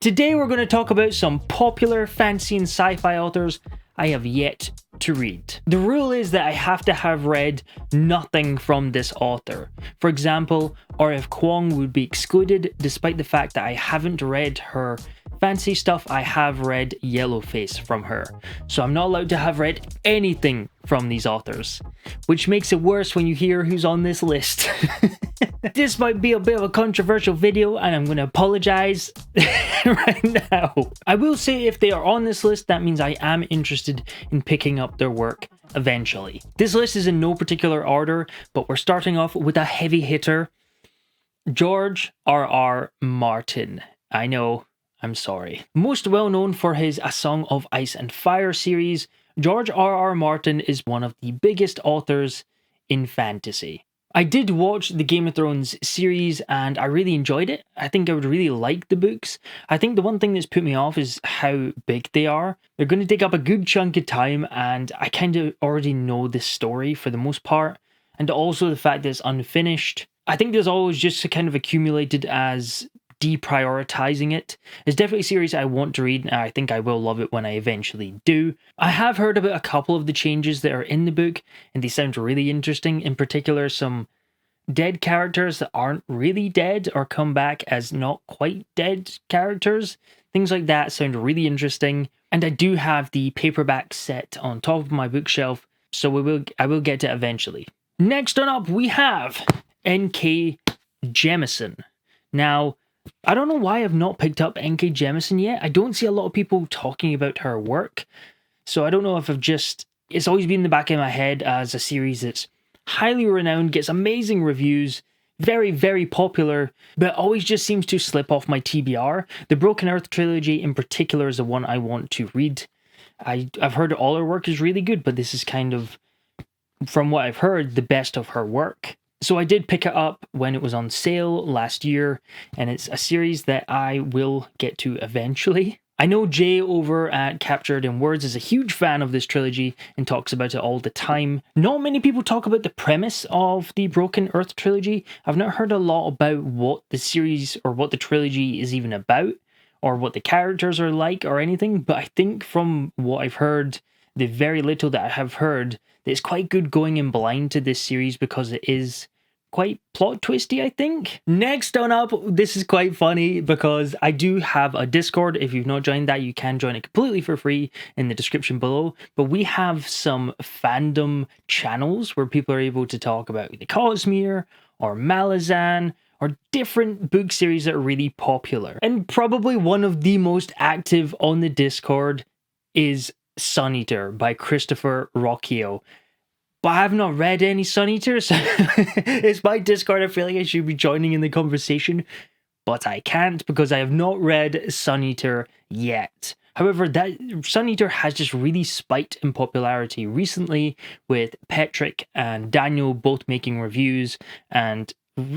Today we're going to talk about some popular fantasy and sci-fi authors I have yet to read. The rule is that I have to have read nothing from this author. For example, R.F. Kuang would be excluded despite the fact that I haven't read her fantasy stuff. I have read Yellowface from her. So I'm not allowed to have read anything from these authors, which makes it worse when you hear who's on this list. This might be a bit of a controversial video and I'm going to apologize right now. I will say if they are on this list, that means I am interested in picking up their work eventually. This list is in no particular order, but we're starting off with a heavy hitter, George R.R. Martin. I know, I'm sorry. Most well known for his A Song of Ice and Fire series, George R.R. Martin is one of the biggest authors in fantasy. I did watch the Game of Thrones series and I really enjoyed it. I think I would really like the books. I think the one thing that's put me off is how big they are. They're going to take up a good chunk of time and I kind of already know the story for the most part. And also the fact that it's unfinished. I think there's always just kind of accumulated as deprioritizing it. It's definitely a series I want to read and I think I will love it when I eventually do. I have heard about a couple of the changes that are in the book and they sound really interesting. In particular, some dead characters that aren't really dead or come back as not quite dead characters. Things like that sound really interesting. And I do have the paperback set on top of my bookshelf, so I will get to it eventually. Next on up, we have N.K Jemisin. Now, I don't know why I've not picked up N.K Jemisin yet. I don't see a lot of people talking about her work. So I don't know if it's always been in the back of my head as a series that's highly renowned, gets amazing reviews, very, very popular, but always just seems to slip off my TBR. The Broken Earth trilogy in particular is the one I want to read. I've heard all her work is really good, but this is kind of, from what I've heard, the best of her work. So I did pick it up when it was on sale last year, and it's a series that I will get to eventually. I know Jay over at Captured in Words is a huge fan of this trilogy and talks about it all the time. Not many people talk about the premise of the Broken Earth trilogy. I've not heard a lot about what the series or what the trilogy is even about, or what the characters are like or anything, but I think from what I've heard, the very little that I have heard, that it's quite good going in blind to this series because it is quite plot twisty, I think. Next on up, this is quite funny because I do have a Discord. If you've not joined that, you can join it completely for free in the description below. But we have some fandom channels where people are able to talk about the Cosmere or Malazan or different book series that are really popular. And probably one of the most active on the Discord is Sun Eater by Christopher Ruocchio. But I have not read any Sun Eater, so it's my Discord. I feel like I should be joining in the conversation, but I can't because I have not read Sun Eater yet. However, that Sun Eater has just really spiked in popularity recently with Patrick and Daniel both making reviews and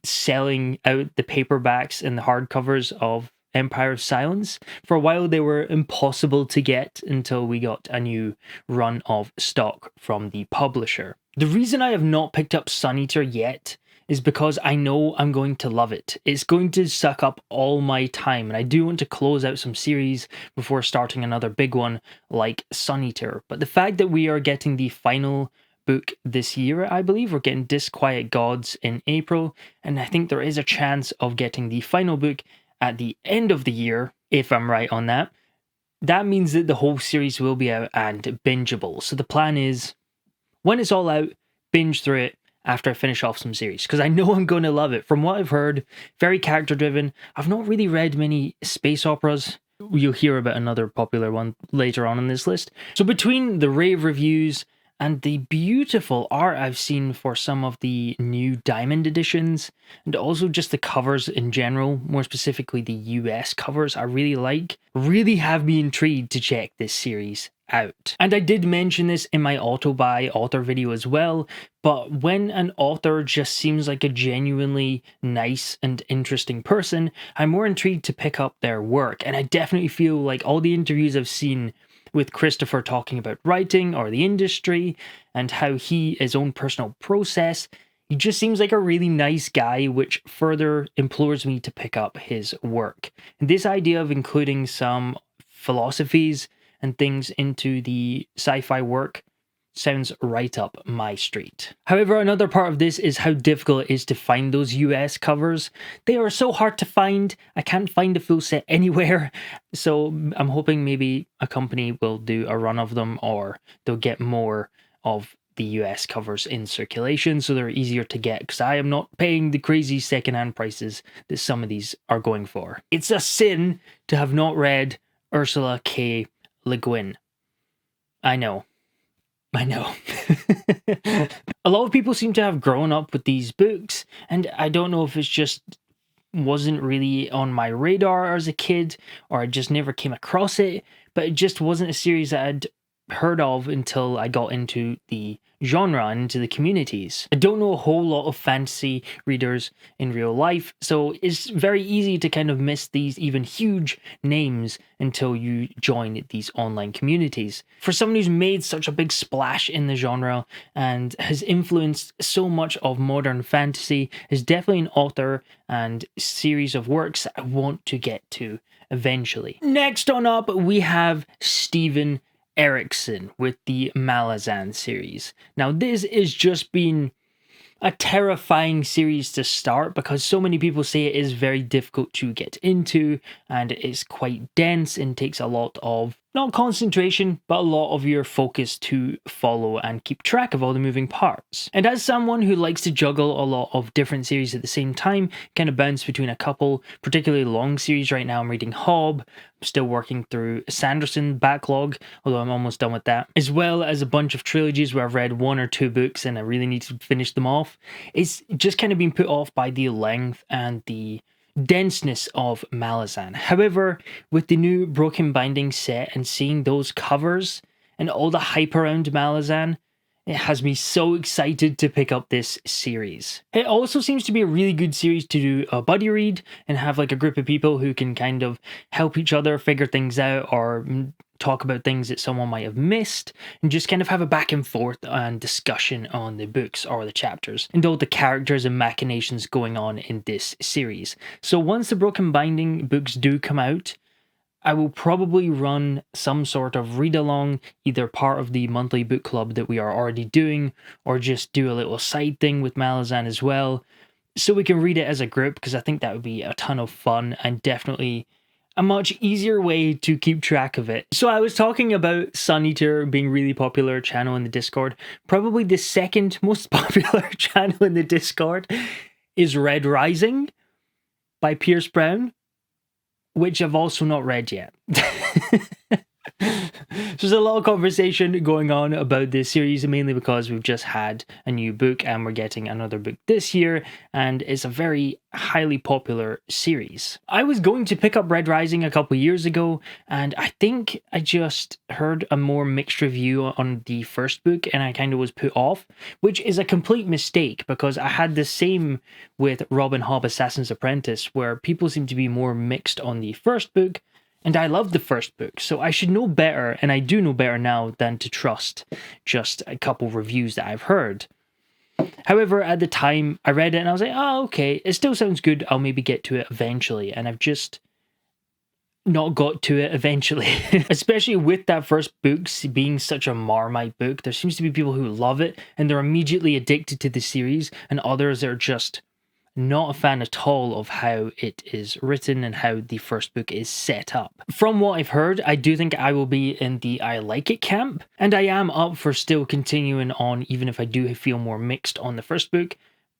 selling out the paperbacks and the hardcovers of Empire of Silence. For a while they were impossible to get until we got a new run of stock from the publisher. The reason I have not picked up Sun Eater yet is because I know I'm going to love it. It's going to suck up all my time, and I do want to close out some series before starting another big one like Sun Eater. But the fact that we are getting the final book this year, I believe we're getting Disquiet Gods in April, and I think there is a chance of getting the final book at the end of the year, if I'm right on that. That means that the whole series will be out and bingeable. So the plan is, when it's all out, binge through it after I finish off some series, because I know I'm going to love it. From what I've heard, very character driven. I've not really read many space operas. You'll hear about another popular one later on in this list. So between the rave reviews and the beautiful art I've seen for some of the new Diamond editions, and also just the covers in general, more specifically the US covers I really have me intrigued to check this series out. And I did mention this in my auto-buy author video as well, but when an author just seems like a genuinely nice and interesting person, I'm more intrigued to pick up their work. And I definitely feel like all the interviews I've seen with Christopher talking about writing or the industry and how his own personal process, He just seems like a really nice guy, which further implores me to pick up his work. And this idea of including some philosophies and things into the sci-fi work sounds right up my street. However, another part of this is how difficult it is to find those US covers. They are so hard to find. I can't find a full set anywhere. So I'm hoping maybe a company will do a run of them, or they'll get more of the US covers in circulation so they're easier to get, because I am not paying the crazy secondhand prices that some of these are going for. It's a sin to have not read Ursula K. Le Guin. I know. A lot of people seem to have grown up with these books, and I don't know if it's just wasn't really on my radar as a kid, or I just never came across it, but it just wasn't a series that I'd heard of until I got into the genre and into the communities. I don't know a whole lot of fantasy readers in real life, so it's very easy to kind of miss these even huge names until you join these online communities. For someone who's made such a big splash in the genre and has influenced so much of modern fantasy, is definitely an author and series of works I want to get to eventually. Next on up, we have Stephen Erikson with the Malazan series. Now, this has just been a terrifying series to start because so many people say it is very difficult to get into and it's quite dense and takes a lot of, not concentration, but a lot of your focus to follow and keep track of all the moving parts. And as someone who likes to juggle a lot of different series at the same time, kind of bounce between a couple, particularly long series right now, I'm reading Hob, I'm still working through Sanderson backlog, although I'm almost done with that, as well as a bunch of trilogies where I've read 1 or 2 books and I really need to finish them off. It's just kind of been put off by the length and the denseness of Malazan. However, with the new Broken Binding set and seeing those covers and all the hype around Malazan, it has me so excited to pick up this series. It also seems to be a really good series to do a buddy read and have like a group of people who can kind of help each other figure things out or talk about things that someone might have missed and just kind of have a back and forth and discussion on the books or the chapters and all the characters and machinations going on in this series. So once the Broken Binding books do come out, I will probably run some sort of read-along, either part of the monthly book club that we are already doing, or just do a little side thing with Malazan as well, so we can read it as a group, because I think that would be a ton of fun and definitely a much easier way to keep track of it. So I was talking about Sun Eater being a really popular channel in the Discord. Probably the second most popular channel in the Discord is Red Rising by Pierce Brown, which I've also not read yet. So there's a lot of conversation going on about this series, mainly because we've just had a new book and we're getting another book this year, and it's a very highly popular series. I was going to pick up Red Rising a couple years ago, and I think I just heard a more mixed review on the first book and I kind of was put off, which is a complete mistake because I had the same with Robin Hobb Assassin's Apprentice, where people seem to be more mixed on the first book. And I loved the first book, so I should know better, and I do know better now than to trust just a couple reviews that I've heard. However, at the time, I read it and I was like, oh, okay, it still sounds good, I'll maybe get to it eventually, and I've just not got to it eventually. Especially with that first book being such a Marmite book, there seems to be people who love it, and they're immediately addicted to the series, and others are just not a fan at all of how it is written and how the first book is set up. From what I've heard, I do think I will be in the I like it camp, and I am up for still continuing on even if I do feel more mixed on the first book.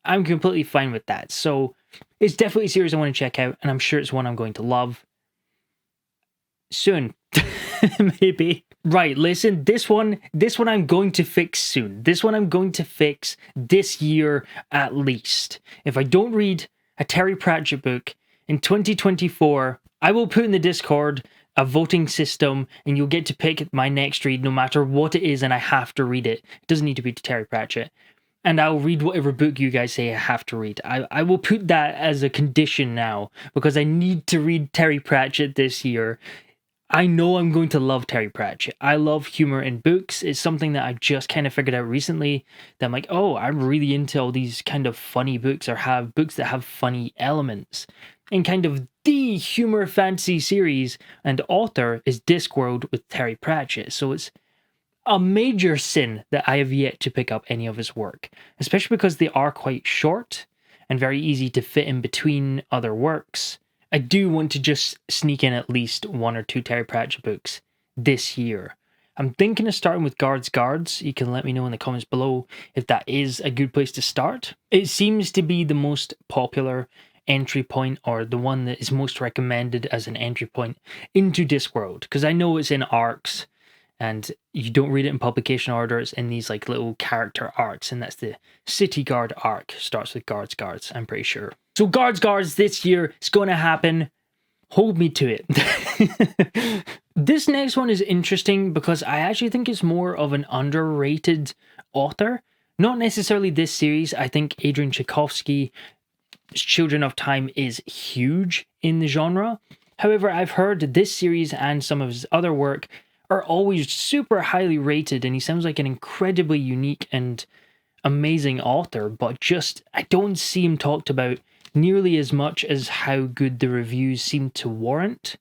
I'm completely fine with that. So it's definitely a series I want to check out, and I'm sure it's one I'm going to love soon. Maybe. Right, listen, this one I'm going to fix soon. This one I'm going to fix this year at least. If I don't read a Terry Pratchett book in 2024, I will put in the Discord a voting system and you'll get to pick my next read no matter what it is, and I have to read it. It doesn't need to be Terry Pratchett. And I'll read whatever book you guys say I have to read. I will put that as a condition now because I need to read Terry Pratchett this year. I know I'm going to love Terry Pratchett. I love humor in books. It's something that I just kind of figured out recently, that I'm like, oh, I'm really into all these kind of funny books, or have books that have funny elements. And kind of the humor fantasy series and author is Discworld with Terry Pratchett. So it's a major sin that I have yet to pick up any of his work, especially because they are quite short and very easy to fit in between other works. I do want to just sneak in at least 1 or 2 Terry Pratchett books this year. I'm thinking of starting with Guards. You can let me know in the comments below if that is a good place to start. It seems to be the most popular entry point, or the one that is most recommended as an entry point into Discworld, because I know it's in arcs, and you don't read it in publication order. It's in these like little character arcs, and that's the City Guard arc. Starts with Guards, I'm pretty sure. So Guards this year, it's going to happen. Hold me to it. This next one is interesting because I actually think it's more of an underrated author. Not necessarily this series. I think Adrian Tchaikovsky, Children of Time, is huge in the genre. However, I've heard this series and some of his other work are always super highly rated, and he sounds like an incredibly unique and amazing author, but just I don't see him talked about nearly as much as how good the reviews seem to warrant.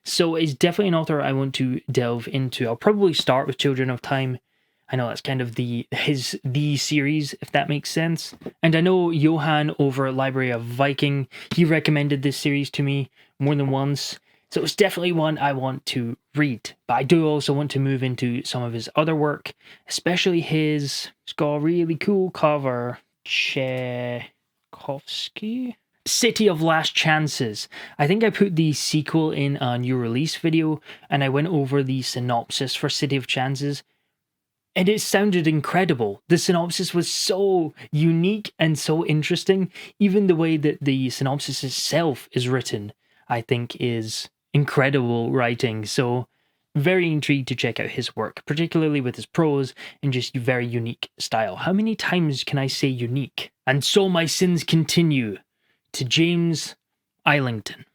So it's definitely an author I want to delve into. I'll probably start with Children of Time. I know that's kind of the series, if that makes sense. And I know Johan over at Library of Viking, he recommended this series to me more than once. So it's definitely one I want to read. But I do also want to move into some of his other work, especially it's got a really cool cover. Tchaikovsky? City of Last Chances. I think I put the sequel in a new release video, and I went over the synopsis for City of Chances, and it sounded incredible. The synopsis was so unique and so interesting. Even the way that the synopsis itself is written, I think, is incredible writing. So very intrigued to check out his work, particularly with his prose and just very unique style. How many times can I say unique? And so my sins continue. To James Islington.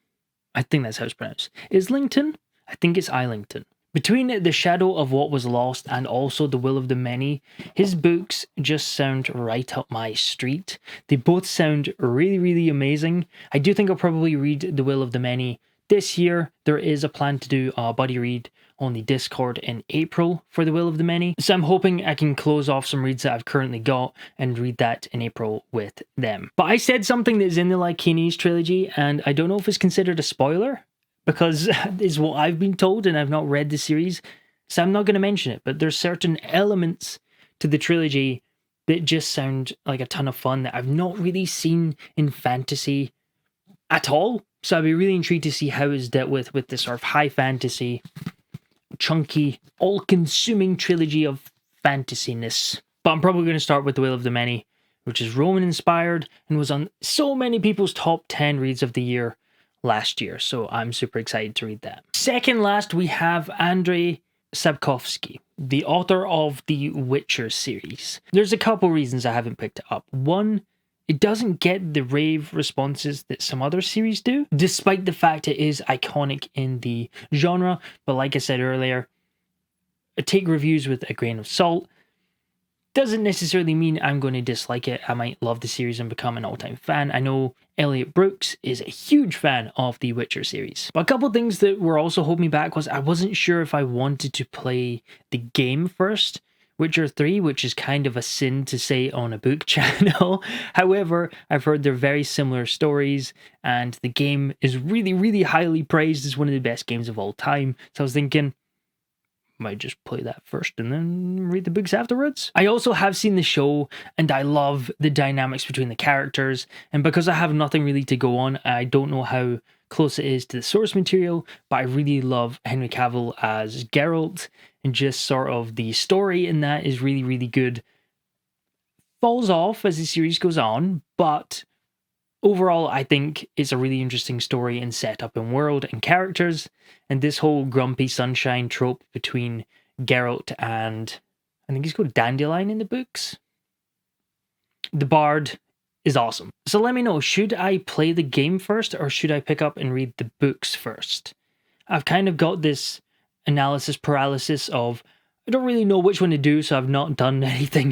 I think that's how it's pronounced. Islington? I think it's Islington. Between The Shadow of What Was Lost and also The Will of the Many, his books just sound right up my street. They both sound really, really amazing. I do think I'll probably read The Will of the Many this year. There is a plan to do a buddy read on the Discord in April for The Will of the Many. So I'm hoping I can close off some reads that I've currently got and read that in April with them. But I said something that is in the Lycanes trilogy, and I don't know if it's considered a spoiler, because it's what I've been told and I've not read the series, so I'm not going to mention it. But there's certain elements to the trilogy that just sound like a ton of fun that I've not really seen in fantasy at all. So I'd be really intrigued to see how it's dealt with this sort of high fantasy, chunky, all-consuming trilogy of fantasyness. But I'm probably going to start with The Will of the Many, which is Roman-inspired and was on so many people's top 10 reads of the year last year. So I'm super excited to read that. Second last, we have Andrzej Sapkowski, the author of the Witcher series. There's a couple reasons I haven't picked it up. One, it doesn't get the rave responses that some other series do, despite the fact it is iconic in the genre. But like I said earlier, take reviews with a grain of salt. Doesn't necessarily mean I'm going to dislike it. I might love the series and become an all-time fan. I know Elliot Brooks is a huge fan of the Witcher series. But a couple of things that were also holding me back was I wasn't sure if I wanted to play the game first, Witcher 3, which is kind of a sin to say on a book channel. However, I've heard they're very similar stories, and the game is really, really highly praised as one of the best games of all time. So I was thinking, might just play that first and then read the books afterwards. I also have seen the show, and I love the dynamics between the characters, and because I have nothing really to go on, I don't know how close it is to the source material, but I really love Henry Cavill as Geralt, and just sort of the story in that is really, really good. Falls off as the series goes on, but overall, I think it's a really interesting story and setup and world and characters, and this whole grumpy sunshine trope between Geralt and, I think he's called Dandelion in the books, the Bard, is awesome. So let me know, should I play the game first or should I pick up and read the books first? I've kind of got this analysis paralysis of I don't really know which one to do, so I've not done anything.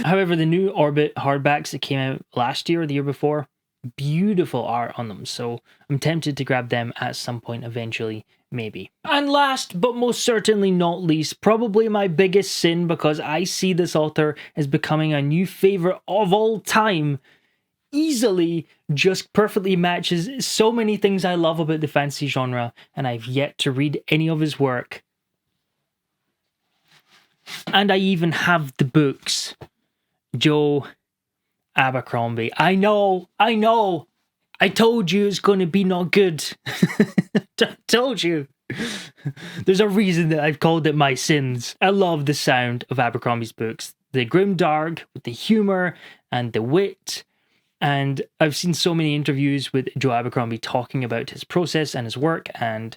However, the new Orbit hardbacks that came out last year or the year before, beautiful art on them, so I'm tempted to grab them at some point eventually, maybe. And last but most certainly not least, probably my biggest sin, because I see this author as becoming a new favourite of all time, easily just perfectly matches so many things I love about the fantasy genre, and I've yet to read any of his work. And I even have the books. Joe Abercrombie. I know. I told you it's going to be not good. Told you. There's a reason that I've called it my sins. I love the sound of Abercrombie's books. The grimdark, with the humour and the wit. And I've seen so many interviews with Joe Abercrombie talking about his process and his work and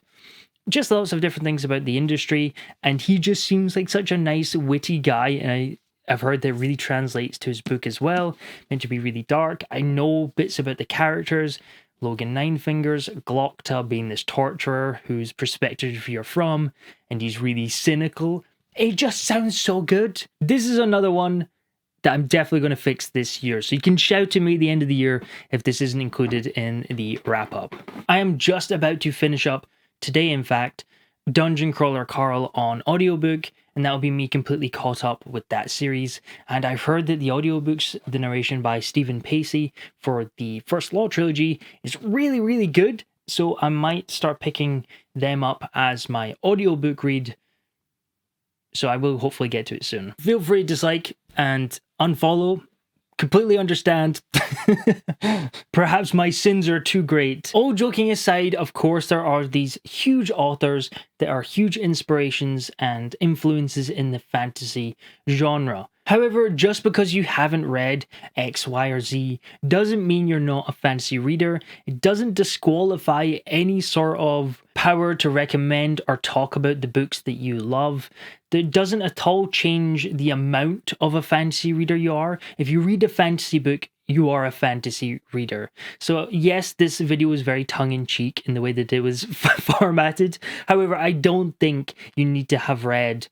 just lots of different things about the industry. And he just seems like such a nice, witty guy. And I've heard that really translates to his book as well. Meant to be really dark. I know bits about the characters. Logan Ninefingers, Glokta being this torturer whose perspective you're from. And he's really cynical. It just sounds so good. This is another one that I'm definitely going to fix this year. So you can shout to me at the end of the year if this isn't included in the wrap-up. I am just about to finish up today, in fact, Dungeon Crawler Carl on audiobook, and that'll be me completely caught up with that series. And I've heard that the audiobooks, the narration by Stephen Pacey for the First Law trilogy is really, really good. So I might start picking them up as my audiobook read. So I will hopefully get to it soon. Feel free to dislike and unfollow. Completely understand. Perhaps my sins are too great. All joking aside, of course, there are these huge authors that are huge inspirations and influences in the fantasy genre. However, just because you haven't read X, Y, or Z doesn't mean you're not a fantasy reader. It doesn't disqualify any sort of power to recommend or talk about the books that you love. That doesn't at all change the amount of a fantasy reader you are. If you read a fantasy book, you are a fantasy reader. So yes, this video was very tongue-in-cheek in the way that it was formatted. However, I don't think you need to have read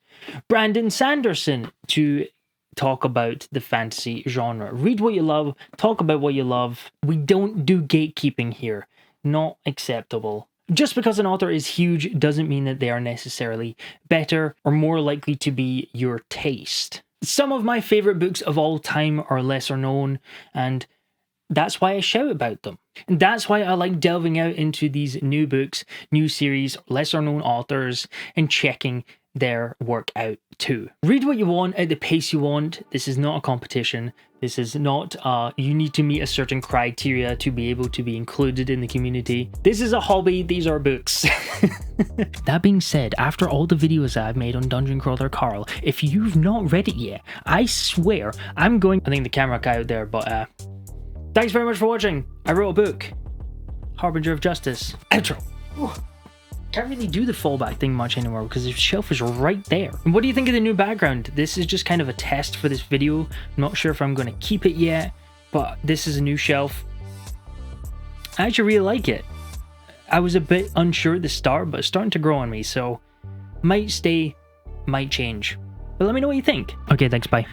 Brandon Sanderson to talk about the fantasy genre. Read what you love, talk about what you love. We don't do gatekeeping here. Not acceptable. Just because an author is huge doesn't mean that they are necessarily better or more likely to be your taste. Some of my favourite books of all time are lesser known, and that's why I shout about them. And that's why I like delving out into these new books, new series, lesser known authors, and checking their work out too. Read what you want at the pace you want. This is not a competition. This is not you need to meet a certain criteria to be able to be included in the community. This is a hobby. These are books. That being said, after all the videos I've made on Dungeon Crawler Carl, if you've not read it yet, I swear I'm going... I think the camera got out there, but thanks very much for watching. I wrote a book. Harbinger of Justice. Outro. Ooh. Can't really do the fallback thing much anymore because the shelf is right there. And what do you think of the new background? This is just kind of a test for this video. I'm not sure if I'm going to keep it yet, but this is a new shelf. I actually really like it. I was a bit unsure at the start, but it's starting to grow on me, so might stay, might change. But let me know what you think. Okay, thanks, bye.